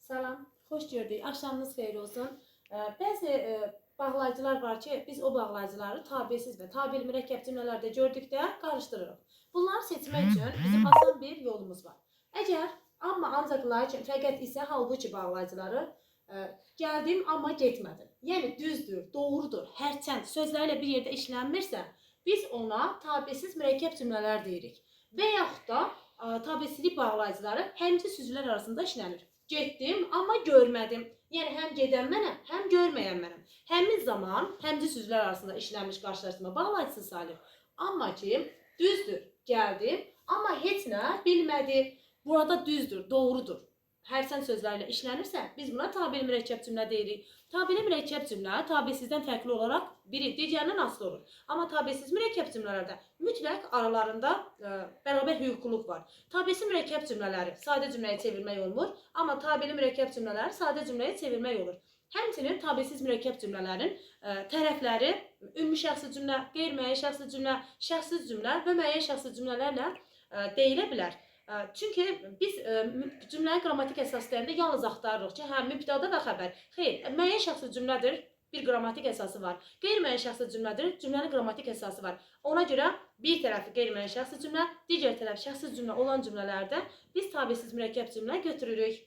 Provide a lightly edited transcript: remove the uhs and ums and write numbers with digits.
Salam, xoş gördük. Axşamınız xeyir olsun. Bəzi bağlayıcılar var ki, biz o bağlayıcıları tabesiz və tabeli mürəkkəb cümlələrdə gördükdə qarışdırırıq. Bunları seçmək üçün bizim asan bir yolumuz var. Əgər amma ancaq lakin fəqət isə halbuki bağlayıcıları gəldim amma getmədim. Yəni düzdür, doğrudur, hərçənd sözləri ilə bir yerdə işlənmirsə, biz ona tabesiz mürəkkəb cümlələr deyirik. Və yaxud da tabesizlik bağlayıcıları həmçə sözlər arasında işlənir. Getdim amma görmədim. Yəni həm gedən mənəm, həm görməyən mənəm. Həmin zaman həmçə sözlər arasında işlənmiş qarşılaşdırma bağlayıcısı sayılır. Amma ki, düzdür, gəldim, amma heç nə bilmədi. Burada düzdür, doğrudur. Hərçənd sözlərlə işlənirsə, biz buna tabeli mürəkkəb cümlə deyirik. Tabeli mürəkkəb cümlə tabesizdən fərqli olaraq biri digərindən asılı olur. Amma tabesiz mürəkkəb cümlələrdə mütləq aralarında bərabər hüquqluluq var. Tabesiz mürəkkəb cümlələri sadə cümləyə çevirmək olmur, amma tabeli mürəkkəb cümlələri sadə cümləyə çevirmək olur. Həmçinin tabesiz mürəkkəb cümlələrin tərəfləri ümumi şəxsi cümlə, qeyri-müəyyən şəxsi cümlə, şəxsi cümlə və müəyyən şəxsi cümlələrlə deyilə bilər. Çünki biz cümlənin qrammatik əsaslarında yalnız axtarırıq ki, hə, mübtəda və xəbər. Xeyr, müəyyən şəxsi cümlədir, bir qrammatik əsası var. Qeyri-müəyyən şəxsi cümlədir, cümlənin qrammatik əsası var. Ona görə bir tərəfi qeyri-müəyyən şəxsi cümlə, digər tərəf şəxsi cümlə olan cümlələrdə biz tabesiz mürəkkəb cümlə götürürük.